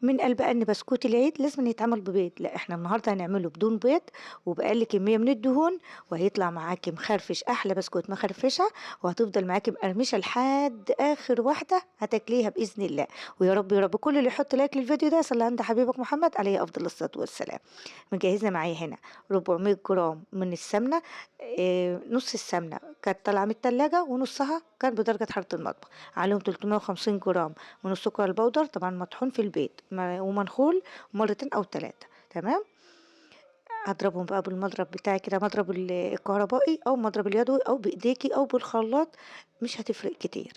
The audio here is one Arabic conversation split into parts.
من قال بقى إن بسكوت العيد لازمًا يتعمل ببيض، لأ إحنا النهارده هنعمله بدون بيض وبأقل كمية من الدهون، وهيطلع معاكِ مخرفش أحلى بسكوت مخرفشة، وهتفضل معاكِ مقرمشة لحد آخر واحدة هتاكليها بإذن الله. ويا رب يا رب كل اللي يحط لايك للفيديو ده يصلي عند حبيبك محمد عليه أفضل الصلاة والسلام. مجهزة معايا هنا 400 جرام من السمنة، نُص السمنة كانت طالعة من التلاجة ونُصّها كان بدرجة حرارة المطبخ، عليهم 350 جرام من السكر البودر طبعًا مطحون في البيت ومنخول مرتين أو 3 تمام. هاضربهم بقى بالمضرب بتاعي كده مضرب الكهربائي أو مضرب اليدوي أو بإيديكِ أو بالخلاط، مش هتفرق كتير.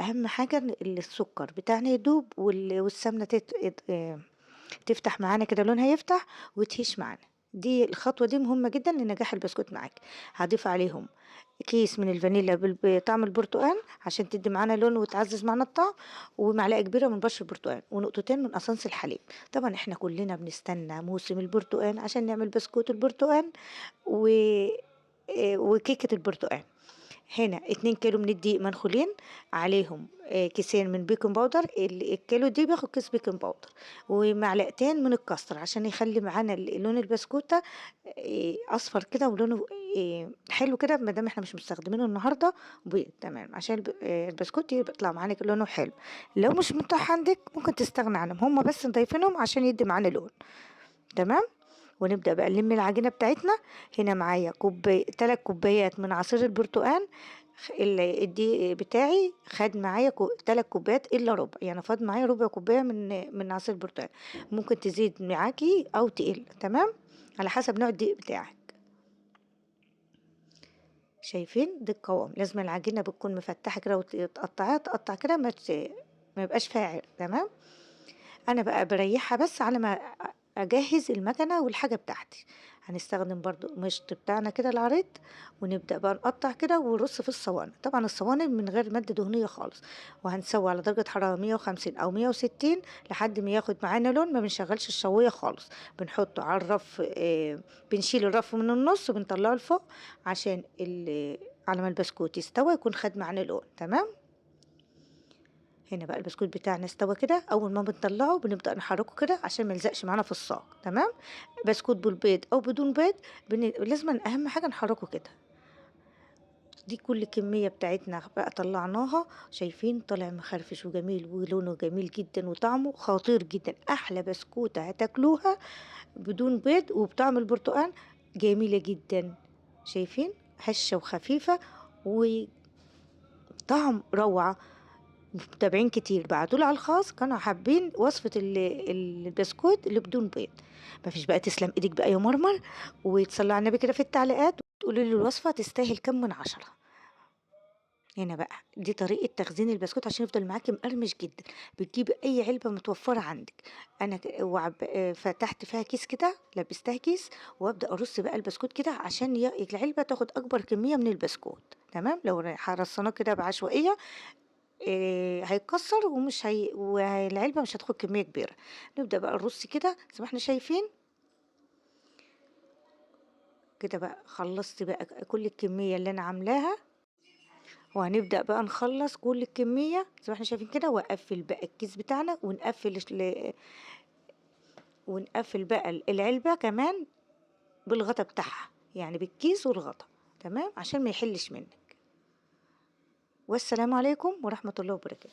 أهم حاجة إن السكر بتاعنا يدوب والسمنة تفتح معانا كده لونها يفتح وتهيش معانا. دي الخطوة دي مهمة جدًا لنجاح البسكوت معاكِ. هاضيف عليهم كيس من الفانيليا بطعم البرتقال عشان تدّي معانا لون وتعزّز معانا الطعم، ومعلقة كبيرة من بشر البرتقال، ونقطتين من قصنص الحليب. طبعًا إحنا كلنا بنستنى موسم البرتقال عشان نعمل بسكوت البرتقال و وكيكة البرتقال. هنا 2 كيلو من الدقيق منخولين، عليهم كيسين من بيكنج باودر، الكيلو دي بياخد كيس بيكنج باودر، ومعلقتين من الكاستر عشان يخلّي معانا لون البسكوتة أصفر كده ولونه حلو كده ما دام إحنا مش مستخدمينه النهارده بيض تمام، عشان البسكوت يطلع معانا لونه حلو. لو مش متاح عندِك ممكن تستغنى عنهم، هم بس نضيفينهم عشان يدّي معانا لون تمام. ونبدأ بقى نلم العجينة بتاعتنا. هنا معايا 3 كوبايات من عصير البرتقال، الدقيق بتاعي خد معايا 3 كوبايات إلا ربع، يعني فاض معايا ربع كوباية من عصير البرتقال، ممكن تزيد معاكِ أو تقل تمام، على حسب نوع الدقيق بتاعِك. شايفين؟ ده القوام، لازم العجينة بتكون مفتحة كده تقطع كده ما يبقاش فيها عرق تمام. أنا بقى باريّحها بس على ما أجهّز المكنة والحاجة بتاعتي. هنستخدم برضه مشط بتاعنا كده العريض، ونبدأ بقى نقطّع كده ونرُص في الصواني، طبعًا الصواني من غير مادة دهنية خالص، وهنسوّي على درجة حرارة 150 أو 160 لحد ما ياخد معانا لون، ما بنشغّلش الشواية خالص، بنحطه على الرف، بنشيل الرف من النُص وبنطلّعه لفوق عشان على ما البسكوت يستوى يكون خَد معانا لون تمام. هنا بقى البسكوت بتاعنا استوى كده، أول ما بنطلّعه بنبدأ نحرّكه كده عشان ما يلزقش معانا في الصاج تمام. بسكوت بالبيض أو بدون بيض لازمًا أهم حاجة نحرّكه كده. دي كل كمية بتاعتنا بقى طلّعناها، شايفين طالع مخرفش وجميل ولونه جميل جدًا وطعمه خطير جدًا، أحلى بسكوتة هتاكلوها بدون بيض وبطعم البرتقال جميلة جدًا. شايفين؟ هشة وخفيفة وطعم روعة. متابعين كتير بعتوا لي على الخاص كانوا حابين وصفة البسكوت اللي بدون بيض. ما فيش بقى تسلم ايدك بقى يا مرمر، وتصلوا على النبي كده في التعليقات وتقولوا لي الوصفة تستاهل كام من 10. هنا بقى دي طريقة تخزين البسكوت عشان يفضل معاكي مقرمش جدا. بتجيبي اي علبة متوفرة عندك، انا فتحت فيها كيس كده لبستها كيس، وابدا ارص بقى البسكوت كده عشان العلبة تاخد اكبر كمية من البسكوت تمام. لو رصيناه كده بعشوائية هيتكسر والعلبة مش هتاخد كمية كبيرة. نبدأ بقى نرص كده زي ما إحنا شايفين كده بقى. خلّصت بقى كل الكمية اللي أنا عاملاها، وهنبدأ بقى نخلّص كل الكمية زي ما إحنا شايفين كده، وأقفّل بقى الكيس بتاعنا ونقفّل بقى العلبة كمان بالغطا بتاعها، يعني بالكيس والغطا تمام، عشان ما يحلّش منِّك. والسلام عليكم ورحمة الله وبركاته.